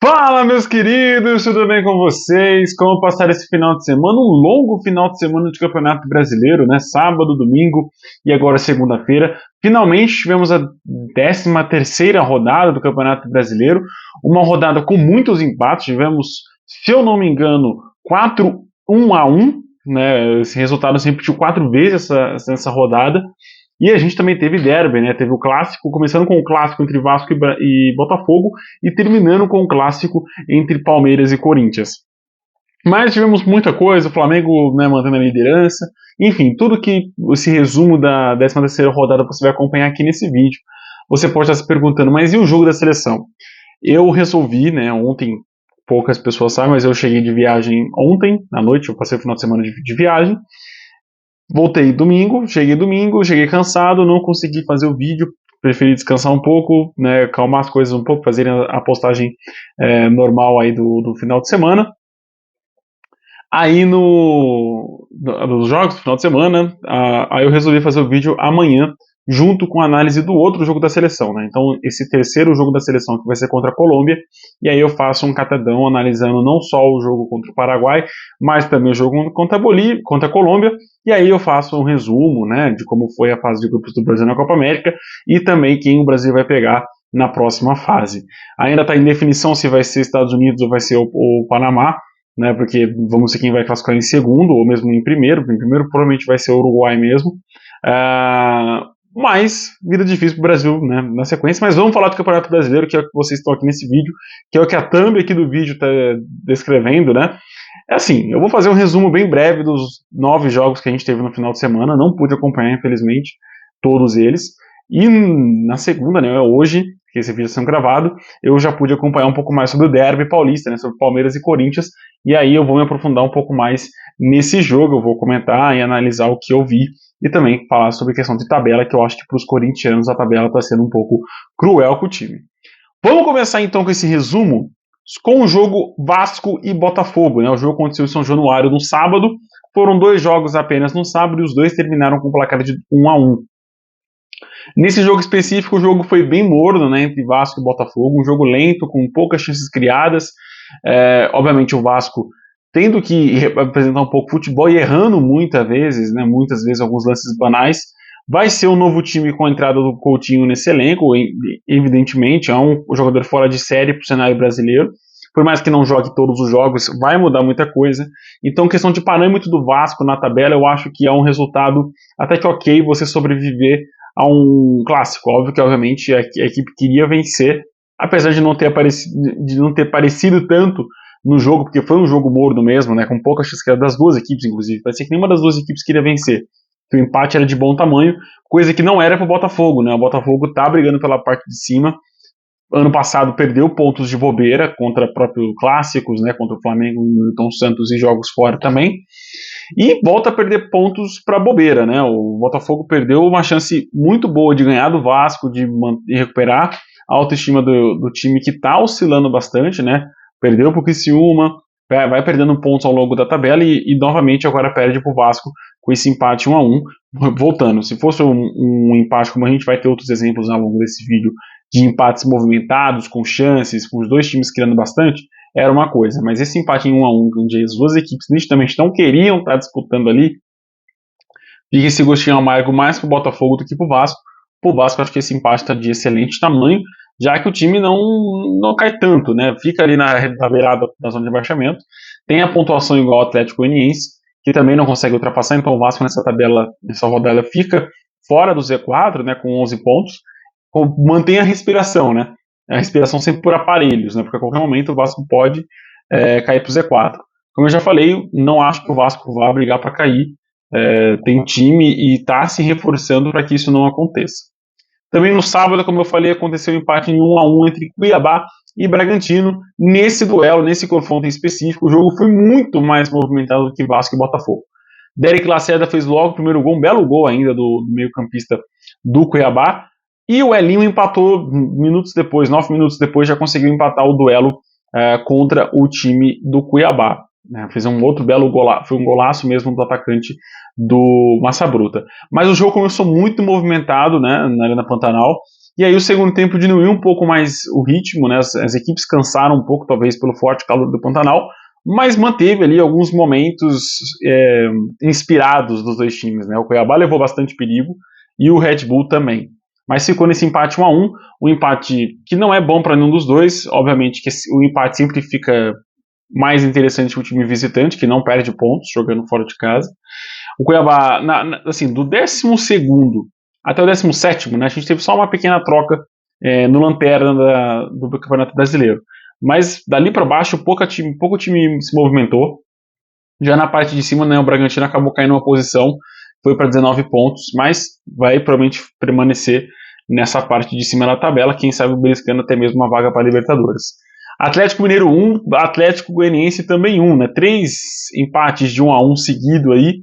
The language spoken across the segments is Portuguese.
Fala, meus queridos, tudo bem com vocês? Como passaram esse final de semana? Um longo final de semana de Campeonato Brasileiro, né? Sábado, domingo e agora segunda-feira. Finalmente tivemos a 13ª rodada do Campeonato Brasileiro, uma rodada com muitos empates. Tivemos, se eu não me engano, 4-1-1, né? Esse resultado se repetiu 4 vezes essa rodada. E a gente também teve derby, né? Teve o clássico, começando com o clássico entre Vasco e Botafogo e terminando com o clássico entre Palmeiras e Corinthians. Mas tivemos muita coisa, o Flamengo, né, mantendo a liderança, enfim, tudo que esse resumo da 13ª rodada você vai acompanhar aqui nesse vídeo. Você pode estar se perguntando, mas e o jogo da seleção? Eu resolvi, né, ontem, poucas pessoas sabem, mas eu cheguei de viagem ontem, à noite, eu passei o final de semana de viagem. Voltei domingo, cheguei cansado, não consegui fazer o vídeo, preferi descansar um pouco, né, calmar as coisas um pouco, fazer a postagem normal aí do final de semana. Aí nos jogos do final de semana, aí eu resolvi fazer o vídeo amanhã, junto com a análise do outro jogo da seleção, né? Então, esse terceiro jogo da seleção que vai ser contra a Colômbia, e aí eu faço um catadão analisando não só o jogo contra o Paraguai, mas também o jogo contra a Bolívia, contra a Colômbia, e aí eu faço um resumo, né, de como foi a fase de grupos do Brasil na Copa América e também quem o Brasil vai pegar na próxima fase. Ainda está em definição se vai ser Estados Unidos ou vai ser o Panamá, né, porque vamos ver quem vai classificar em segundo ou mesmo em primeiro. Em primeiro provavelmente vai ser o Uruguai mesmo. Mas vida difícil para o Brasil, né, na sequência. Mas vamos falar do Campeonato Brasileiro, que é o que vocês estão aqui nesse vídeo, que é o que a thumb aqui do vídeo está descrevendo, né? É assim, eu vou fazer um resumo bem breve dos 9 jogos que a gente teve no final de semana. Não pude acompanhar, infelizmente, todos eles. E na segunda, né, hoje, que esse vídeo está sendo gravado, eu já pude acompanhar um pouco mais sobre o derby paulista, né, sobre Palmeiras e Corinthians, e aí eu vou me aprofundar um pouco mais nesse jogo, eu vou comentar e analisar o que eu vi, e também falar sobre a questão de tabela, que eu acho que para os corintianos a tabela está sendo um pouco cruel com o time. Vamos começar então com esse resumo com o jogo Vasco e Botafogo, né? O jogo aconteceu em São Januário no sábado, foram 2 jogos apenas no sábado e os dois terminaram com placar de 1-1. Nesse jogo específico, o jogo foi bem morno, né, entre Vasco e Botafogo, um jogo lento, com poucas chances criadas. Obviamente o Vasco tendo que apresentar um pouco de futebol e errando muitas vezes alguns lances banais. Vai ser um novo time com a entrada do Coutinho nesse elenco, evidentemente, é um jogador fora de série para o cenário brasileiro. Por mais que não jogue todos os jogos, vai mudar muita coisa. Então, questão de parâmetro do Vasco na tabela, eu acho que é um resultado até que ok você sobreviver a um clássico. Óbvio que, obviamente, a equipe queria vencer, apesar de não ter parecido tanto no jogo, porque foi um jogo morno mesmo, né, com poucas chances das duas equipes, inclusive. Parecia que nenhuma das duas equipes queria vencer. Que o empate era de bom tamanho, coisa que não era para o Botafogo, né? O Botafogo tá brigando pela parte de cima. Ano passado perdeu pontos de bobeira contra próprios clássicos, né? Contra o Flamengo, Milton Santos e jogos fora também. E volta a perder pontos para bobeira, né? O Botafogo perdeu uma chance muito boa de ganhar do Vasco, de recuperar a autoestima do time que está oscilando bastante, né? Perdeu para o Criciúma, vai perdendo pontos ao longo da tabela e novamente agora perde para o Vasco com esse empate 1-1. Voltando, se fosse um empate, como a gente vai ter outros exemplos ao longo desse vídeo, de empates movimentados, com chances, com os dois times criando bastante, era uma coisa. Mas esse empate em 1-1, onde as duas equipes nitidamente não queriam estar disputando ali, fica esse gostinho amargo mais pro Botafogo do que pro Vasco. Pro Vasco, acho que esse empate está de excelente tamanho, já que o time não cai tanto, né? Fica ali na beirada da zona de rebaixamento, tem a pontuação igual ao Atlético Goianiense, que também não consegue ultrapassar, então o Vasco nessa tabela, nessa rodada, fica fora do Z4, né, com 11 pontos, mantém a respiração, né? A respiração sempre por aparelhos, né? Porque a qualquer momento o Vasco pode cair para o Z4. Como eu já falei, não acho que o Vasco vá brigar para cair. Tem time e está se reforçando para que isso não aconteça. Também no sábado, como eu falei, aconteceu um empate em 1-1 entre Cuiabá e Bragantino. Nesse duelo, nesse confronto em específico, o jogo foi muito mais movimentado do que Vasco e Botafogo. Derek Lacerda fez logo o primeiro gol, um belo gol ainda do meio-campista do Cuiabá. E o Elinho empatou minutos depois, 9 minutos depois, já conseguiu empatar o duelo contra o time do Cuiabá. Fez um outro belo golaço, foi um golaço mesmo do atacante do Massa Bruta. Mas o jogo começou muito movimentado, né, na Arena Pantanal, E aí o segundo tempo diminuiu um pouco mais o ritmo, né? As equipes cansaram um pouco, talvez pelo forte calor do Pantanal, mas manteve ali alguns momentos inspirados dos dois times, né? O Cuiabá levou bastante perigo e o Red Bull também. Mas ficou nesse empate 1-1, um empate que não é bom para nenhum dos dois, obviamente que o empate sempre fica mais interessante para o time visitante, que não perde pontos jogando fora de casa. O Cuiabá, assim, do 12º até o 17º, né, a gente teve só uma pequena troca no lanterna do Campeonato Brasileiro. Mas dali para baixo, pouco time se movimentou. Já na parte de cima, né, o Bragantino acabou caindo uma posição, foi para 19 pontos, mas vai provavelmente permanecer nessa parte de cima da tabela, quem sabe beliscando até mesmo uma vaga para a Libertadores. Atlético Mineiro 1, Atlético Goianiense também 1, né? 3 empates de 1-1 seguido aí.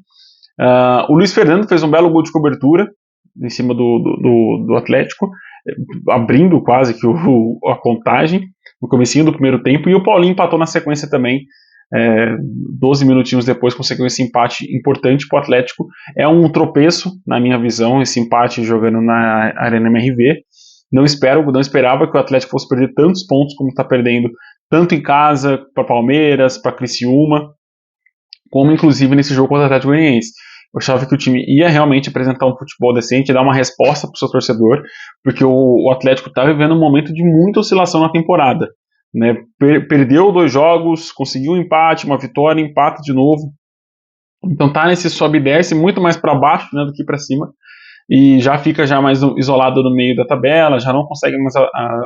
O Luiz Fernando fez um belo gol de cobertura em cima do Atlético, abrindo quase que a contagem no comecinho do primeiro tempo, e o Paulinho empatou na sequência também, 12 minutinhos depois conseguiu esse empate importante para o Atlético. É um tropeço, na minha visão, esse empate jogando na Arena MRV. Não esperava que o Atlético fosse perder tantos pontos como está perdendo, tanto em casa, para Palmeiras, para Criciúma, como inclusive nesse jogo contra o Atlético Goianiense. Eu achava que o time ia realmente apresentar um futebol decente, dar uma resposta para o seu torcedor, porque o Atlético está vivendo um momento de muita oscilação na temporada. Né? Perdeu 2 jogos, conseguiu um empate, uma vitória, empata de novo. Então tá nesse sobe e desce, muito mais para baixo, né, do que para cima, e já fica mais isolado no meio da tabela, já não consegue mais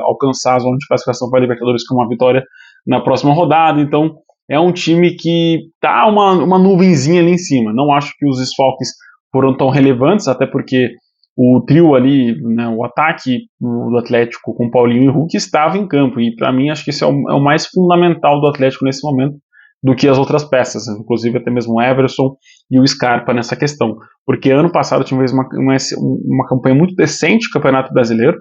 alcançar a zona de classificação para a Libertadores com uma vitória na próxima rodada. Então é um time que tá uma nuvenzinha ali em cima. Não acho que os desfalques foram tão relevantes, até porque o trio ali, né, o ataque do Atlético com Paulinho e Hulk estava em campo, e para mim acho que esse é o mais fundamental do Atlético nesse momento, do que as outras peças, inclusive até mesmo o Everson e o Scarpa nessa questão, porque ano passado o time fez uma campanha muito decente no Campeonato Brasileiro,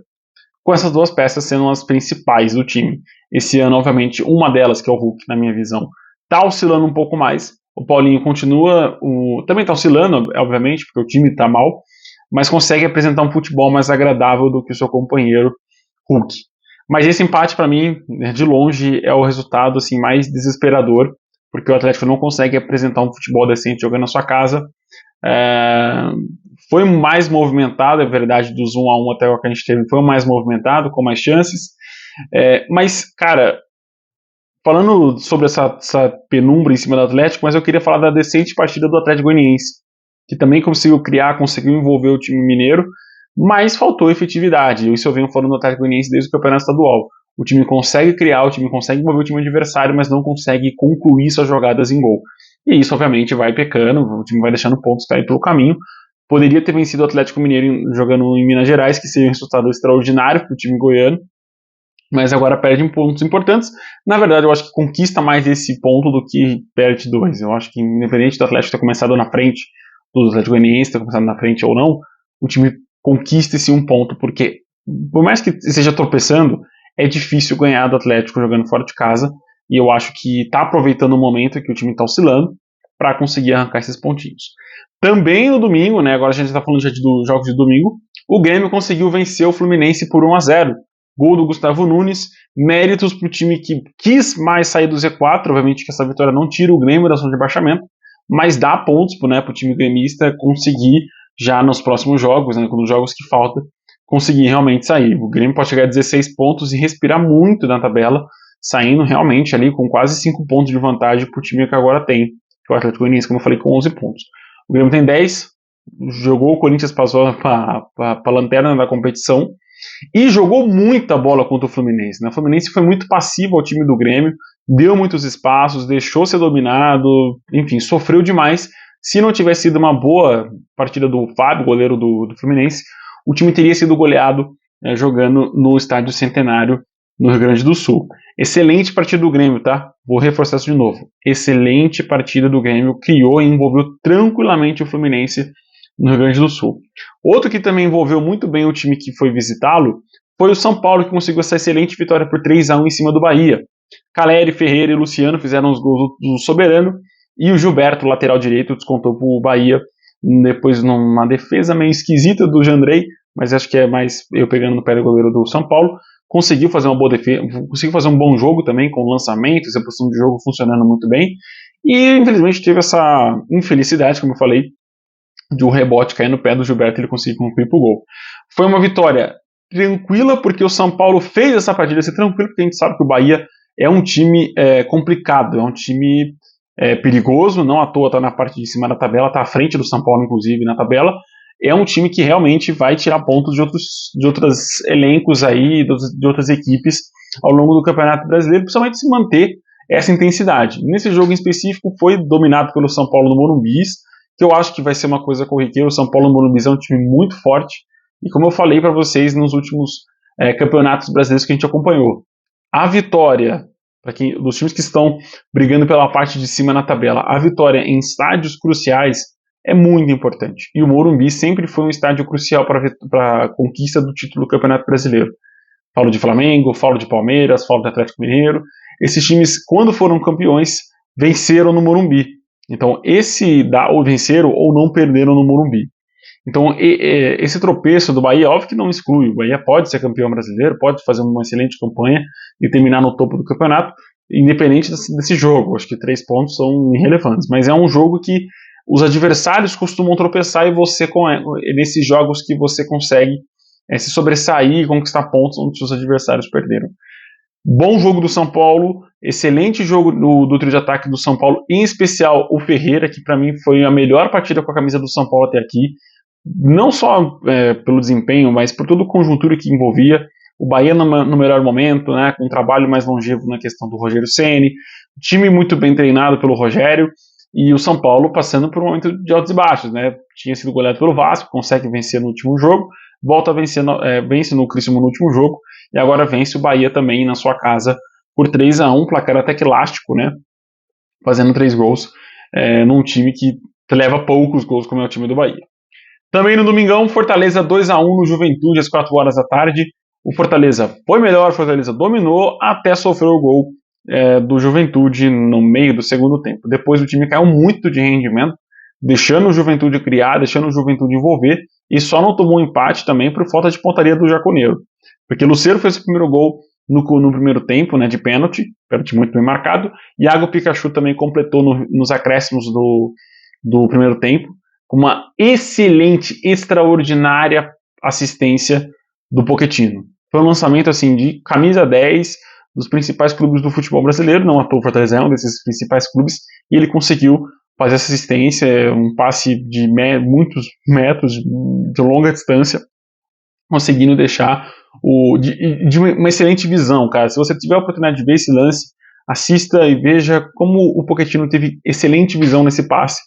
com essas 2 peças sendo as principais do time. Esse ano, obviamente, uma delas, que é o Hulk, na minha visão, está oscilando um pouco mais, o Paulinho continua, também está oscilando, obviamente, porque o time está mal, mas consegue apresentar um futebol mais agradável do que o seu companheiro Hulk. Mas esse empate, para mim, de longe, é o resultado assim, mais desesperador, porque o Atlético não consegue apresentar um futebol decente jogando na sua casa. Foi mais movimentado, é verdade, dos 1-1 até o que a gente teve, foi mais movimentado, com mais chances. Mas, cara, falando sobre essa penumbra em cima do Atlético, mas eu queria falar da decente partida do Atlético Goianiense, que também conseguiu envolver o time mineiro, mas faltou efetividade. Isso eu venho falando do Atlético Goianiense desde o Campeonato Estadual. O time consegue criar, o time consegue envolver o time adversário, mas não consegue concluir suas jogadas em gol. E isso, obviamente, vai pecando, o time vai deixando pontos cair pelo caminho. Poderia ter vencido o Atlético Mineiro jogando em Minas Gerais, que seria um resultado extraordinário para o time goiano, mas agora perde pontos importantes. Na verdade, eu acho que conquista mais esse ponto do que perde 2. Eu acho que, independente do Atlético ter começado na frente, do Atlético Goianiense ter começado na frente ou não, o time conquista esse 1 ponto, porque, por mais que esteja tropeçando, é difícil ganhar do Atlético jogando fora de casa, e eu acho que está aproveitando o momento que o time está oscilando para conseguir arrancar esses pontinhos. Também no domingo, né, agora a gente está falando já dos jogos de domingo, o Grêmio conseguiu vencer o Fluminense por 1-0. Gol do Gustavo Nunes, méritos para o time que quis mais sair do Z4, obviamente que essa vitória não tira o Grêmio da zona de rebaixamento, mas dá pontos para o time gremista conseguir já nos próximos jogos, né, nos jogos que faltam, conseguir realmente sair. O Grêmio pode chegar a 16 pontos e respirar muito na tabela, saindo realmente ali com quase 5 pontos de vantagem para o time que agora tem, que é o Atlético Goianiense, como eu falei, com 11 pontos. O Grêmio tem 10, jogou, o Corinthians passou para a lanterna da competição, e jogou muita bola contra o Fluminense. Né? O Fluminense foi muito passivo ao time do Grêmio, deu muitos espaços, deixou ser dominado, enfim, sofreu demais. Se não tivesse sido uma boa partida do Fábio, goleiro do Fluminense, o time teria sido goleado jogando no Estádio Centenário, no Rio Grande do Sul. Excelente partida do Grêmio, tá? Vou reforçar isso de novo. Excelente partida do Grêmio, criou e envolveu tranquilamente o Fluminense no Rio Grande do Sul. Outro que também envolveu muito bem o time que foi visitá-lo foi o São Paulo, que conseguiu essa excelente vitória por 3-1 em cima do Bahia. Caleri, Ferreira e Luciano fizeram os gols do Soberano, e o Gilberto, lateral direito, descontou para o Bahia, depois numa defesa meio esquisita do Jandrei, mas acho que é mais eu pegando no pé do goleiro do São Paulo. Conseguiu fazer uma boa defesa, conseguiu fazer um bom jogo também, com lançamentos, a posição de jogo funcionando muito bem, e infelizmente teve essa infelicidade, como eu falei, de um rebote cair no pé do Gilberto e ele conseguir concluir pro gol. Foi uma vitória tranquila, porque o São Paulo fez essa partida ser tranquila, porque a gente sabe que o Bahia é um time complicado, é um time perigoso, não à toa está na parte de cima da tabela, está à frente do São Paulo, inclusive, na tabela. É um time que realmente vai tirar pontos de outros elencos aí, de outras equipes ao longo do Campeonato Brasileiro, principalmente se manter essa intensidade. Nesse jogo em específico foi dominado pelo São Paulo no Morumbi, que eu acho que vai ser uma coisa corriqueira. O São Paulo no Morumbi é um time muito forte, e como eu falei para vocês nos últimos campeonatos brasileiros que a gente acompanhou, a vitória, dos times que estão brigando pela parte de cima na tabela, a vitória em estádios cruciais é muito importante. E o Morumbi sempre foi um estádio crucial para a conquista do título do Campeonato Brasileiro. Falo de Flamengo, falo de Palmeiras, falo de Atlético Mineiro. Esses times, quando foram campeões, venceram no Morumbi. Então, ou venceram ou não perderam no Morumbi. Então, esse tropeço do Bahia, óbvio que não exclui. O Bahia pode ser campeão brasileiro, pode fazer uma excelente campanha e terminar no topo do campeonato, independente desse jogo. Acho que 3 pontos são irrelevantes. Mas é um jogo que os adversários costumam tropeçar e nesses jogos que você consegue se sobressair e conquistar pontos onde seus adversários perderam. Bom jogo do São Paulo, excelente jogo do trio de ataque do São Paulo, em especial o Ferreira, que para mim foi a melhor partida com a camisa do São Paulo até aqui, não só pelo desempenho, mas por toda a conjuntura que envolvia. O Bahia no melhor momento, né, com um trabalho mais longevo na questão do Rogério Ceni, time muito bem treinado pelo Rogério, e o São Paulo passando por um momento de altos e baixos, né? Tinha sido goleado pelo Vasco, consegue vencer no último jogo, volta a vencer, vence no Criciúma no último jogo, e agora vence o Bahia também na sua casa por 3-1, placar até que elástico, né? Fazendo 3 gols num time que leva poucos gols, como é o time do Bahia. Também no domingão, Fortaleza 2-1 no Juventude, às 4 horas da tarde. O Fortaleza foi melhor, o Fortaleza dominou, até sofreu o gol do Juventude no meio do segundo tempo. Depois o time caiu muito de rendimento, deixando o Juventude criar, deixando o Juventude envolver, e só não tomou um empate também por falta de pontaria do Jaconeiro. Porque Lucero fez o primeiro gol no primeiro tempo, né, de pênalti muito bem marcado, e Iago Pikachu também completou nos acréscimos do primeiro tempo, com uma excelente, extraordinária assistência do Pochettino. Foi um lançamento assim de camisa 10 dos principais clubes do futebol brasileiro, não à toa o Fortaleza é um desses principais clubes, e ele conseguiu fazer essa assistência, um passe de muitos metros, de longa distância, conseguindo deixar de uma excelente visão, cara. Se você tiver a oportunidade de ver esse lance, assista e veja como o Pochettino teve excelente visão nesse passe,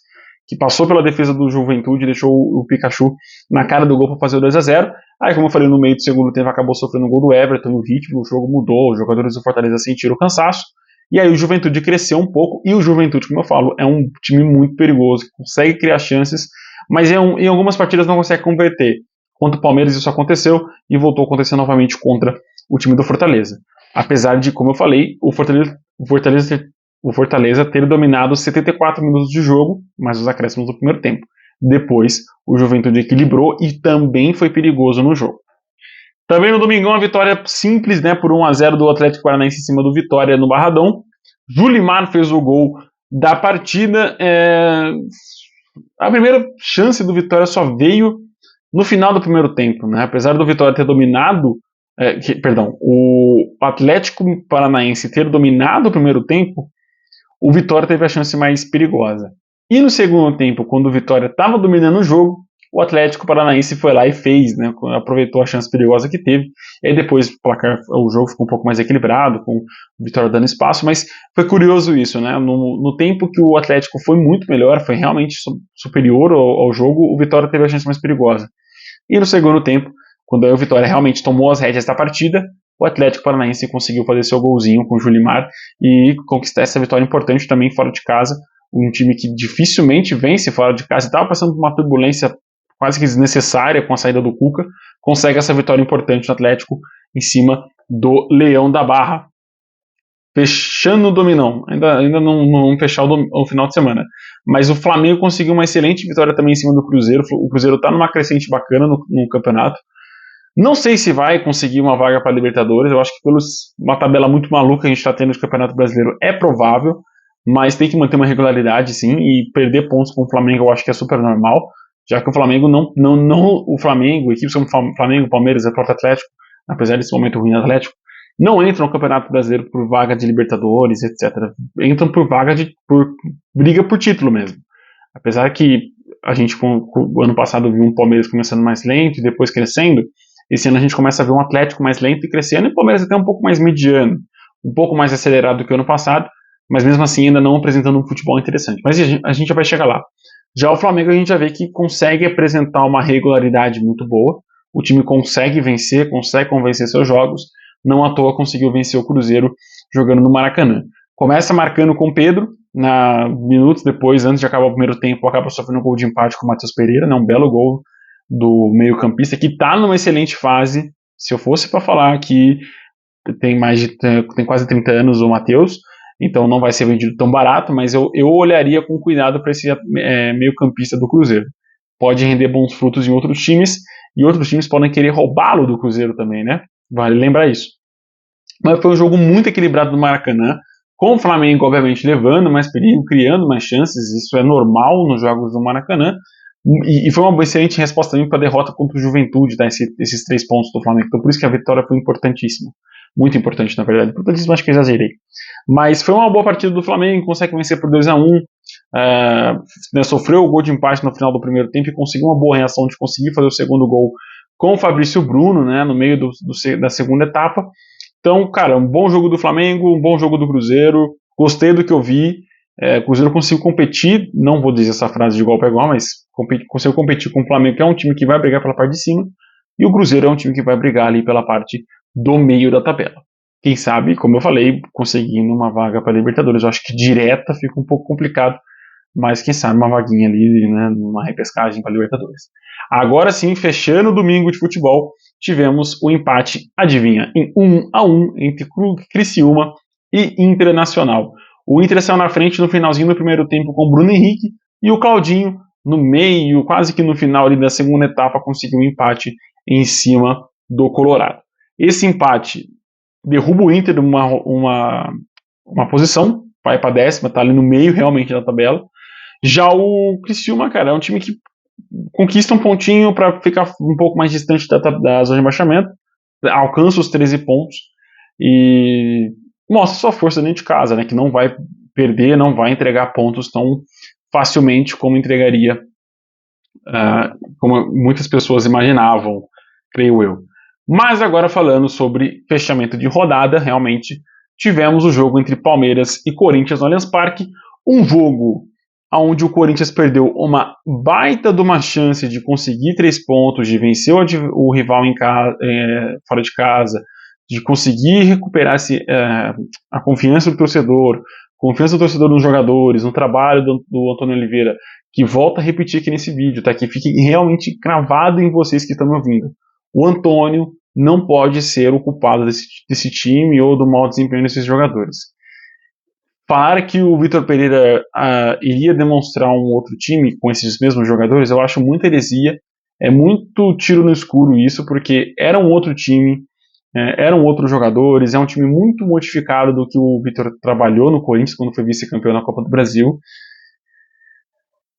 que passou pela defesa do Juventude, deixou o Pikachu na cara do gol para fazer o 2-0. Aí, como eu falei, no meio do segundo tempo acabou sofrendo o gol do Everton, o ritmo do jogo mudou, os jogadores do Fortaleza sentiram o cansaço, e aí o Juventude cresceu um pouco, e o Juventude, como eu falo, é um time muito perigoso, que consegue criar chances, mas em algumas partidas não consegue converter. Contra o Palmeiras isso aconteceu, e voltou a acontecer novamente contra o time do Fortaleza. Apesar de, como eu falei, o Fortaleza ter dominado 74 minutos de jogo, mais os acréscimos do primeiro tempo. Depois, o Juventude equilibrou e também foi perigoso no jogo. Também no domingão, a vitória simples, né, por 1-0 do Atlético Paranaense em cima do Vitória no Barradão. Julimar fez o gol da partida. A primeira chance do Vitória só veio no final do primeiro tempo, né? Apesar do Vitória ter dominado, o Atlético Paranaense ter dominado o primeiro tempo, o Vitória teve a chance mais perigosa. E no segundo tempo, quando o Vitória estava dominando o jogo, o Atlético Paranaense foi lá e fez, né, aproveitou a chance perigosa que teve, e aí depois o jogo ficou um pouco mais equilibrado, com o Vitória dando espaço, mas foi curioso isso, né, no tempo que o Atlético foi muito melhor, foi realmente superior ao jogo, o Vitória teve a chance mais perigosa. E no segundo tempo, quando o Vitória realmente tomou as rédeas da partida, o Atlético Paranaense conseguiu fazer seu golzinho com o Julimar e conquistar essa vitória importante também fora de casa, um time que dificilmente vence fora de casa e estava passando por uma turbulência quase que desnecessária com a saída do Cuca, consegue essa vitória importante no Atlético em cima do Leão da Barra. Fechando o dominão, ainda não fechar o final de semana, mas o Flamengo conseguiu uma excelente vitória também em cima do Cruzeiro. O Cruzeiro está numa crescente bacana no campeonato, Não sei se vai conseguir uma vaga para a Libertadores, eu acho que pela uma tabela muito maluca que a gente está tendo de Campeonato Brasileiro é provável, mas tem que manter uma regularidade sim, e perder pontos com o Flamengo eu acho que é super normal, já que o Flamengo o Flamengo, equipes como Flamengo, Palmeiras e o próprio Atlético, apesar desse momento ruim do Atlético, não entram no Campeonato Brasileiro por vaga de Libertadores, etc. Entram por por briga por título mesmo. Apesar que a gente, o ano passado, viu um Palmeiras começando mais lento e depois crescendo, esse ano a gente começa a ver um Atlético mais lento e crescendo, e o Palmeiras até um pouco mais mediano, um pouco mais acelerado do que o ano passado, mas mesmo assim ainda não apresentando um futebol interessante. Mas a gente já vai chegar lá. Já o Flamengo a gente já vê que consegue apresentar uma regularidade muito boa, o time consegue vencer, consegue convencer seus jogos, não à toa conseguiu vencer o Cruzeiro jogando no Maracanã. Começa marcando com o Pedro, minutos depois, antes de acabar o primeiro tempo, acaba sofrendo um gol de empate com o Matheus Pereira, né, um belo gol do meio-campista, que está numa excelente fase. Se eu fosse para falar que tem quase 30 anos o Matheus, então não vai ser vendido tão barato, mas eu olharia com cuidado para esse meio-campista do Cruzeiro. Pode render bons frutos em outros times, e outros times podem querer roubá-lo do Cruzeiro também, né? Vale lembrar isso. Mas foi um jogo muito equilibrado no Maracanã, com o Flamengo, obviamente, levando mais perigo, criando mais chances, isso é normal nos jogos do Maracanã, e foi uma excelente resposta também para a derrota contra o Juventude, tá? Esses 3 pontos do Flamengo. Então por isso que a vitória foi importantíssima. Muito importante, na verdade. Importantíssima, acho que eu exagerei. Mas foi uma boa partida do Flamengo, consegue vencer por 2-1. Sofreu o gol de empate no final do primeiro tempo e conseguiu uma boa reação de conseguir fazer o segundo gol com o Fabrício Bruno, né, no meio da segunda etapa. Então, cara, um bom jogo do Flamengo, um bom jogo do Cruzeiro. Gostei do que eu vi. O Cruzeiro conseguiu competir, não vou dizer essa frase de igual para igual, mas conseguiu competir com o Flamengo, que é um time que vai brigar pela parte de cima, e o Cruzeiro é um time que vai brigar ali pela parte do meio da tabela. Quem sabe, como eu falei, conseguindo uma vaga para a Libertadores. Eu acho que direta fica um pouco complicado, mas quem sabe uma vaguinha ali, né, numa repescagem para a Libertadores. Agora sim, fechando o domingo de futebol, tivemos o empate, adivinha, em 1-1 entre Criciúma e Internacional. O Inter saiu na frente no finalzinho do primeiro tempo com o Bruno Henrique, e o Claudinho, no meio, quase que no final ali da segunda etapa, conseguiu um empate em cima do Colorado. Esse empate derruba o Inter uma posição, vai para 10ª, tá ali no meio realmente da tabela. Já o Criciúma, cara, é um time que conquista um pontinho para ficar um pouco mais distante da zona de rebaixamento, alcança os 13 pontos e mostra sua força dentro de casa, né, que não vai perder, não vai entregar pontos tão facilmente como entregaria, como muitas pessoas imaginavam, creio eu. Mas agora falando sobre fechamento de rodada, realmente tivemos o jogo entre Palmeiras e Corinthians no Allianz Parque, um jogo onde o Corinthians perdeu uma baita de uma chance de conseguir 3 pontos, de vencer o rival fora de casa, de conseguir recuperar a confiança do torcedor nos jogadores, no trabalho do Antônio Oliveira, que volta a repetir aqui nesse vídeo, tá? Que fique realmente cravado em vocês que estão me ouvindo. O Antônio não pode ser o culpado desse time ou do mau desempenho desses jogadores. Falar que o Vitor Pereira iria demonstrar um outro time com esses mesmos jogadores, eu acho muita heresia. É muito tiro no escuro isso, porque era um outro time, eram outros jogadores, é um time muito modificado do que o Vitor trabalhou no Corinthians quando foi vice-campeão na Copa do Brasil.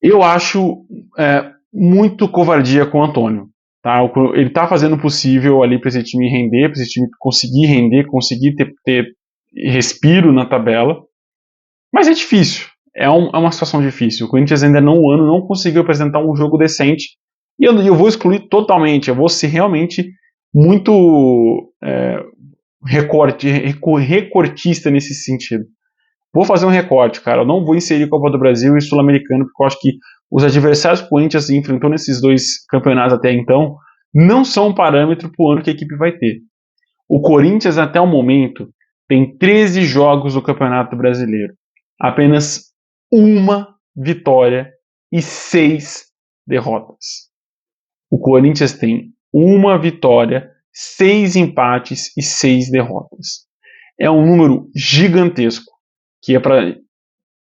Eu acho muito covardia com o Antônio. Tá? Ele está fazendo o possível ali para esse time render, para esse time conseguir render, conseguir ter respiro na tabela. Mas é difícil. É uma situação difícil. O Corinthians ainda não conseguiu apresentar um jogo decente. E eu vou excluir totalmente. Eu vou ser realmente muito recortista nesse sentido. Vou fazer um recorte, cara. Eu não vou inserir Copa do Brasil e Sul-Americano, porque eu acho que os adversários que o Corinthians enfrentou nesses 2 campeonatos até então não são um parâmetro para o ano que a equipe vai ter. O Corinthians, até o momento, tem 13 jogos do Campeonato Brasileiro. Apenas uma vitória e 6 derrotas. O Corinthians tem uma vitória, 6 empates e 6 derrotas. É um número gigantesco, que é para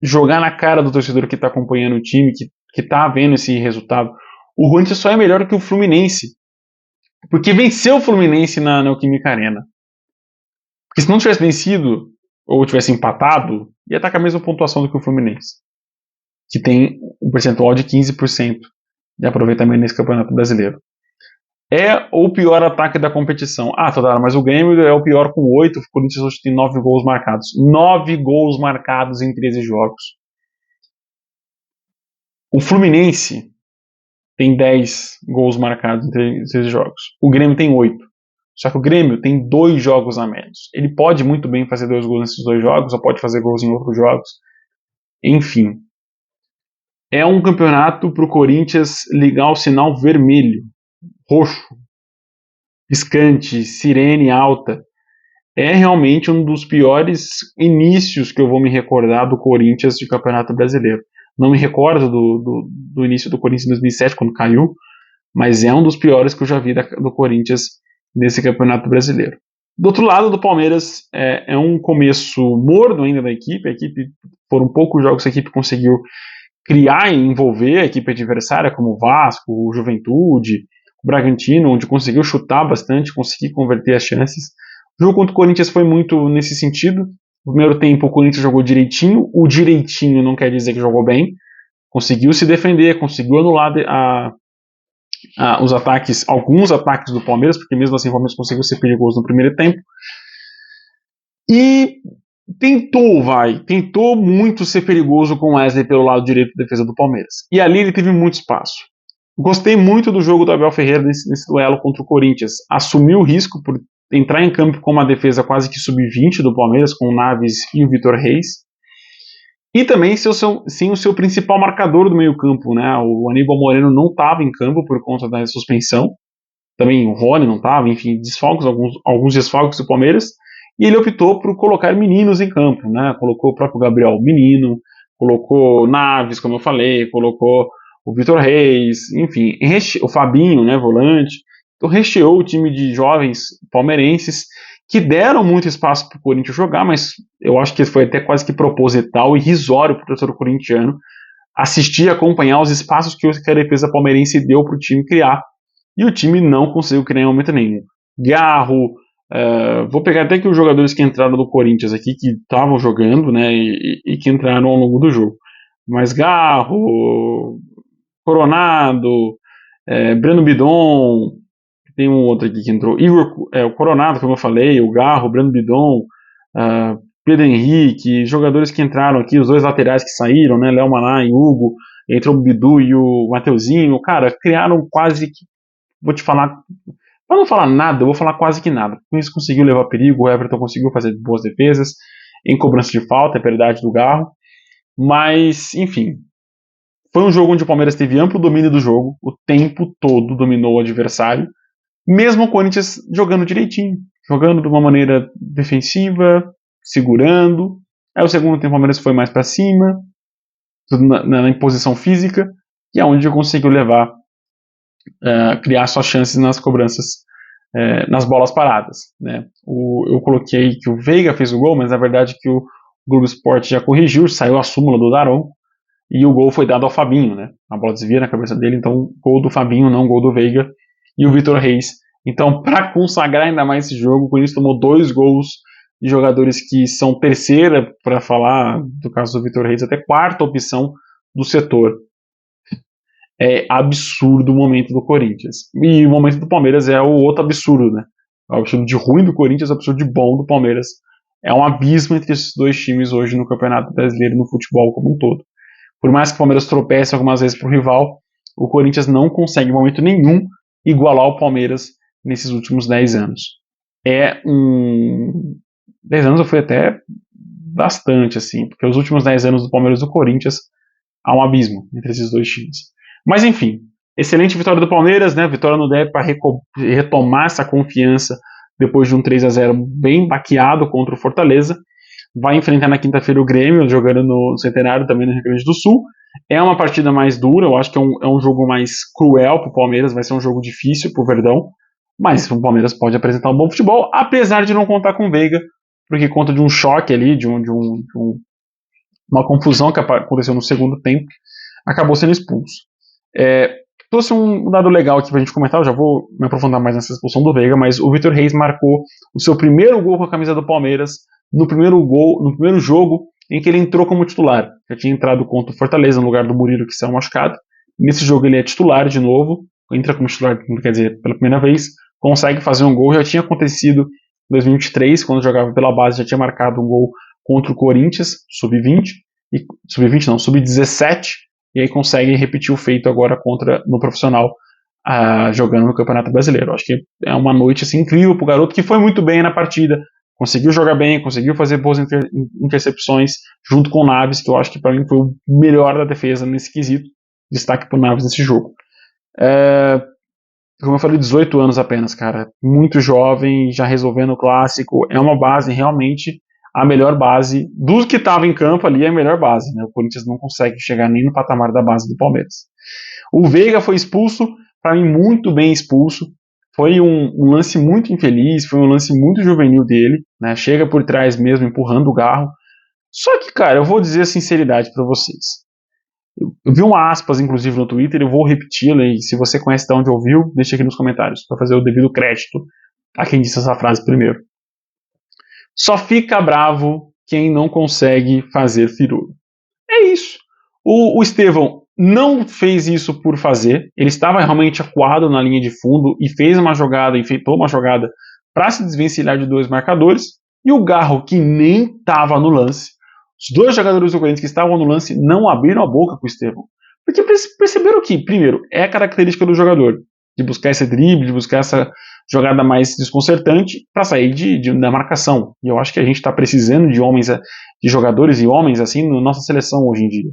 jogar na cara do torcedor que está acompanhando o time, que está vendo esse resultado. O Corinthians só é melhor que o Fluminense porque venceu o Fluminense na Neoquímica Arena. Porque se não tivesse vencido, ou tivesse empatado, ia estar com a mesma pontuação do que o Fluminense, que tem um percentual de 15% de aproveitamento nesse Campeonato Brasileiro. É o pior ataque da competição. Ah, Todara, mas o Grêmio é o pior com 8, o Corinthians hoje tem 9 gols marcados. 9 gols marcados em 13 jogos. O Fluminense tem 10 gols marcados em 13 jogos. O Grêmio tem 8. Só que o Grêmio tem 2 jogos a menos. Ele pode muito bem fazer 2 gols nesses 2 jogos, ou pode fazer gols em outros jogos. Enfim. É um campeonato para o Corinthians ligar o sinal vermelho, roxo, piscante, sirene alta. É realmente um dos piores inícios que eu vou me recordar do Corinthians de Campeonato Brasileiro. Não me recordo do início do Corinthians em 2007, quando caiu, mas é um dos piores que eu já vi do Corinthians nesse Campeonato Brasileiro. Do outro lado, do Palmeiras, é um começo morno ainda da equipe. A equipe, foram poucos jogos que a equipe conseguiu criar e envolver a equipe adversária, como o Vasco, o Juventude, o Bragantino, onde conseguiu chutar bastante, conseguir converter as chances. O jogo contra o Corinthians foi muito nesse sentido. No primeiro tempo o Corinthians jogou direitinho. O direitinho não quer dizer que jogou bem. Conseguiu se defender, conseguiu anular os ataques, alguns ataques do Palmeiras, porque mesmo assim o Palmeiras conseguiu ser perigoso no primeiro tempo. E tentou muito ser perigoso com o Wesley pelo lado direito da defesa do Palmeiras. E ali ele teve muito espaço. Gostei muito do jogo do Abel Ferreira nesse duelo contra o Corinthians. Assumiu o risco por entrar em campo com uma defesa quase que sub-20 do Palmeiras, com o Naves e o Vitor Reis. E também sem o seu principal marcador do meio-campo, né? O Aníbal Moreno não estava em campo por conta da suspensão. Também o Rony não estava, enfim, alguns desfalques do Palmeiras. E ele optou por colocar meninos em campo, né? Colocou o próprio Gabriel menino, colocou Naves, como eu falei, colocou o Vitor Reis, enfim, o Fabinho, né, volante. Então recheou o time de jovens palmeirenses que deram muito espaço para o Corinthians jogar, mas eu acho que foi até quase que proposital e irrisório para o torcedor corintiano assistir e acompanhar os espaços que a defesa palmeirense deu para o time criar. E o time não conseguiu criar em momento nenhum. Garro, vou pegar até aqui os jogadores que entraram do Corinthians aqui, que estavam jogando, né, e que entraram ao longo do jogo. Mas Garro, Coronado, Breno Bidon, tem um outro aqui que entrou, o Coronado, como eu falei, o Garro, o Breno Bidon, Pedro Henrique, jogadores que entraram aqui, os dois laterais que saíram, né, Léo Maná e Hugo, entrou o Bidu e o Mateuzinho, cara, criaram quase que, vou te falar, para não falar nada, eu vou falar quase que nada. Com isso conseguiu levar perigo, o Everton conseguiu fazer boas defesas, em cobrança de falta, é verdade do Garro, mas, enfim, foi um jogo onde o Palmeiras teve amplo domínio do jogo, o tempo todo dominou o adversário, mesmo o Corinthians jogando direitinho, jogando de uma maneira defensiva, segurando. Aí o segundo tempo o Palmeiras foi mais para cima, na imposição física, e é onde conseguiu levar, criar suas chances nas cobranças, nas bolas paradas. Né? Eu coloquei que o Veiga fez o gol, mas na verdade que o Globo Esporte já corrigiu, saiu a súmula do Daron, e o gol foi dado ao Fabinho, né? A bola desvia na cabeça dele, então gol do Fabinho, não gol do Veiga, e o Vitor Reis. Então, para consagrar ainda mais esse jogo, o Corinthians tomou 2 gols de jogadores que são terceira, para falar do caso do Vitor Reis, até quarta opção do setor. É absurdo o momento do Corinthians. E o momento do Palmeiras é o outro absurdo, né? O absurdo de ruim do Corinthians, o absurdo de bom do Palmeiras. É um abismo entre esses dois times hoje no Campeonato Brasileiro e no futebol como um todo. Por mais que o Palmeiras tropece algumas vezes para o rival, o Corinthians não consegue em momento nenhum igualar o Palmeiras nesses últimos 10 anos. 10 anos eu fui até bastante, assim, porque os últimos 10 anos do Palmeiras e do Corinthians há um abismo entre esses dois times. Mas enfim, excelente vitória do Palmeiras, né? Vitória no derby para retomar essa confiança depois de um 3-0 bem baqueado contra o Fortaleza. Vai enfrentar na quinta-feira o Grêmio, jogando no Centenário, também no Rio Grande do Sul. É uma partida mais dura, eu acho que é um jogo mais cruel para o Palmeiras, vai ser um jogo difícil para o Verdão, mas o Palmeiras pode apresentar um bom futebol, apesar de não contar com o Veiga, porque conta de um choque ali, de uma confusão que aconteceu no segundo tempo, acabou sendo expulso. trouxe um dado legal aqui pra gente comentar, eu já vou me aprofundar mais nessa expulsão do Veiga, mas o Vitor Reis marcou o seu primeiro gol com a camisa do Palmeiras no primeiro jogo em que ele entrou como titular. Já tinha entrado contra o Fortaleza no lugar do Murilo, que saiu machucado. Nesse jogo ele é titular de novo, entra como titular, quer dizer, pela primeira vez, consegue fazer um gol. Já tinha acontecido em 2023, quando jogava pela base, já tinha marcado um gol contra o Corinthians, sub-20, sub-20 não, sub-17, e aí consegue repetir o feito agora no profissional, jogando no Campeonato Brasileiro. Acho que é uma noite assim, incrível para o garoto, que foi muito bem na partida, conseguiu jogar bem, conseguiu fazer boas intercepções, junto com o Naves, que eu acho que para mim foi o melhor da defesa nesse quesito. Destaque para o Naves nesse jogo. Como eu falei, 18 anos apenas, cara. Muito jovem, já resolvendo o clássico. É uma base realmente a melhor base. Dos que estavam em campo ali, é a melhor base. Né? O Corinthians não consegue chegar nem no patamar da base do Palmeiras. O Veiga foi expulso, para mim muito bem expulso. Foi um lance muito infeliz, foi um lance muito juvenil dele. Né? Chega por trás mesmo, empurrando o Garro. Só que, cara, eu vou dizer a sinceridade para vocês. Eu vi uma aspas, inclusive, no Twitter, eu vou repeti-la, e se você conhece de onde ouviu, deixa aqui nos comentários, para fazer o devido crédito a quem disse essa frase primeiro. Só fica bravo quem não consegue fazer firula. É isso. O Estevão não fez isso por fazer, ele estava realmente acuado na linha de fundo e fez uma jogada, enfeitou uma jogada para se desvencilhar de dois marcadores, e o Garro, que nem estava no lance, os dois jogadores do Corinthians que estavam no lance não abriram a boca com o Estevão. Porque perceberam que, primeiro, é a característica do jogador, de buscar esse drible, de buscar essa jogada mais desconcertante para sair da marcação. E eu acho que a gente está precisando de jogadores e homens assim na nossa seleção hoje em dia.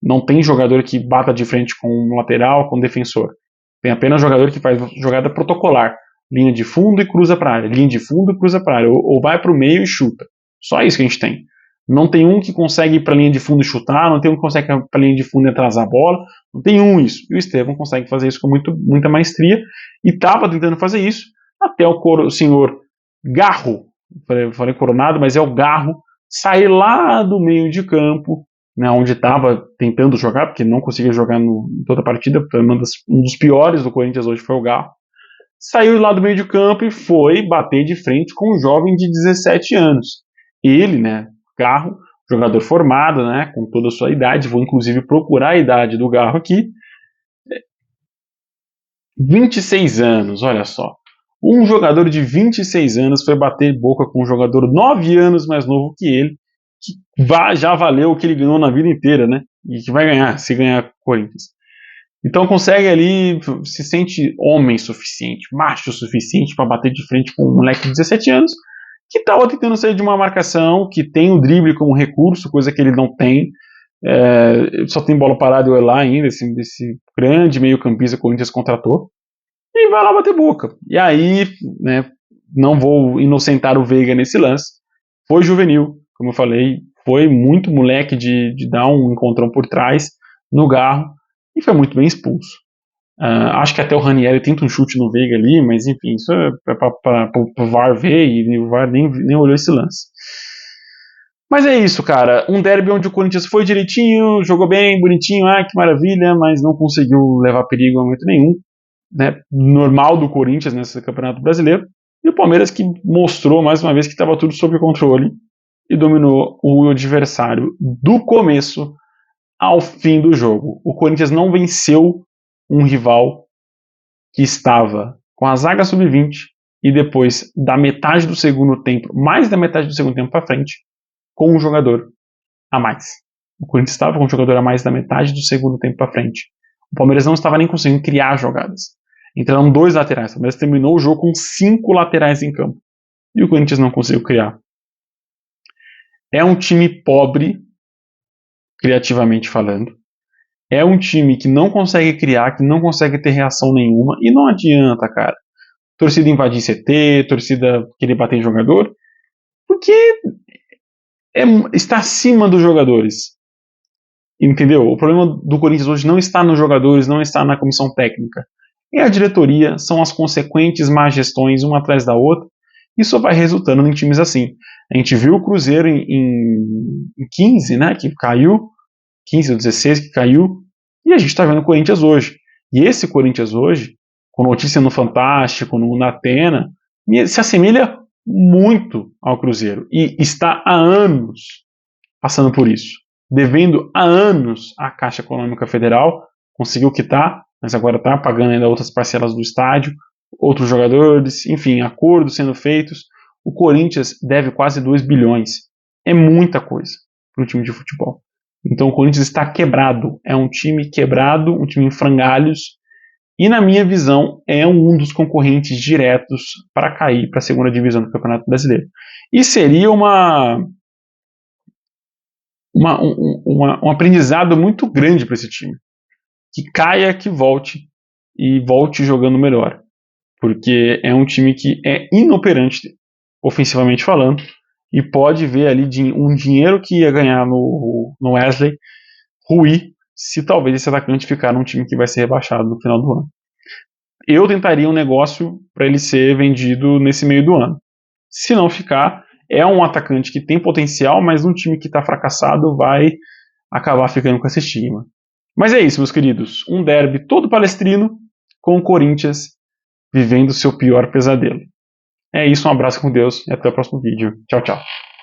Não tem jogador que bata de frente com um lateral, com um defensor. Tem apenas jogador que faz jogada protocolar. Linha de fundo e cruza para a área. Linha de fundo e cruza para a área. Ou vai para o meio e chuta. Só isso que a gente tem. Não tem um que consegue ir para a linha de fundo e chutar, não tem um que consegue ir para a linha de fundo e atrasar a bola, não tem um isso. E o Estevão consegue fazer isso com muita maestria, e estava tentando fazer isso, até o senhor Garro, falei Coronado, mas é o Garro, sair lá do meio de campo, né, onde estava tentando jogar, porque não conseguia jogar em toda a partida, um dos piores do Corinthians hoje foi o Garro, saiu lá do meio de campo e foi bater de frente com um jovem de 17 anos. Ele, né, Garro, jogador formado, né, com toda a sua idade, vou inclusive procurar a idade do Garro aqui, 26 anos, olha só, um jogador de 26 anos foi bater boca com um jogador 9 anos mais novo que ele, que já valeu o que ele ganhou na vida inteira, né, e que vai ganhar, se ganhar Corinthians. Então consegue ali, se sente homem suficiente, macho suficiente para bater de frente com um moleque de 17 anos, que estava tentando sair de uma marcação, que tem o drible como recurso, coisa que ele não tem, só tem bola parada e lá ainda, esse grande meio campista que o Corinthians contratou, e vai lá bater boca. E aí, né, não vou inocentar o Veiga nesse lance, foi juvenil, como eu falei, foi muito moleque de dar um encontrão por trás no Garro, e foi muito bem expulso. Acho que até o Ranieri tenta um chute no Veiga ali, mas enfim, isso é para o VAR ver, e o VAR nem olhou esse lance. Mas é isso, cara. Um derby onde o Corinthians foi direitinho, jogou bem, bonitinho, que maravilha, mas não conseguiu levar perigo a momento nenhum. Né? Normal do Corinthians nesse Campeonato Brasileiro. E o Palmeiras que mostrou mais uma vez que estava tudo sob controle e dominou o adversário do começo ao fim do jogo. O Corinthians não venceu um rival que estava com a zaga sub-20 e depois da metade do segundo tempo, mais da metade do segundo tempo para frente, com um jogador a mais. O Corinthians estava com um jogador a mais da metade do segundo tempo para frente. O Palmeiras não estava nem conseguindo criar jogadas. Entraram 2 laterais. O Palmeiras terminou o jogo com 5 laterais em campo. E o Corinthians não conseguiu criar. É um time pobre, criativamente falando. É um time que não consegue criar, que não consegue ter reação nenhuma. E não adianta, cara. Torcida invadir CT, torcida querer bater em jogador. Porque está acima dos jogadores. Entendeu? O problema do Corinthians hoje não está nos jogadores, não está na comissão técnica. É a diretoria, são as consequentes más gestões, uma atrás da outra. Isso vai resultando em times assim. A gente viu o Cruzeiro em 15, né, que caiu, 15 ou 16 que caiu, e a gente está vendo o Corinthians hoje. E esse Corinthians hoje, com notícia no Fantástico, na Atena, se assemelha muito ao Cruzeiro. E está há anos passando por isso. Devendo há anos à Caixa Econômica Federal, conseguiu quitar, mas agora está pagando ainda outras parcelas do estádio, outros jogadores, enfim, acordos sendo feitos. O Corinthians deve quase 2 bilhões. É muita coisa para um time de futebol. Então o Corinthians está quebrado. É um time quebrado, um time em frangalhos. E na minha visão, é um dos concorrentes diretos para cair para a segunda divisão do Campeonato Brasileiro. E seria um aprendizado muito grande para esse time. Que caia, que volte, e volte jogando melhor. Porque é um time que é inoperante, ofensivamente falando, e pode ver ali um dinheiro que ia ganhar no Wesley ruir se talvez esse atacante ficar num time que vai ser rebaixado no final do ano. Eu tentaria um negócio para ele ser vendido nesse meio do ano. Se não ficar, é um atacante que tem potencial, mas um time que está fracassado vai acabar ficando com esse estigma. Mas é isso, meus queridos. Um derby todo palestrino com o Corinthians vivendo seu pior pesadelo. É isso, um abraço com Deus e até o próximo vídeo. Tchau, tchau.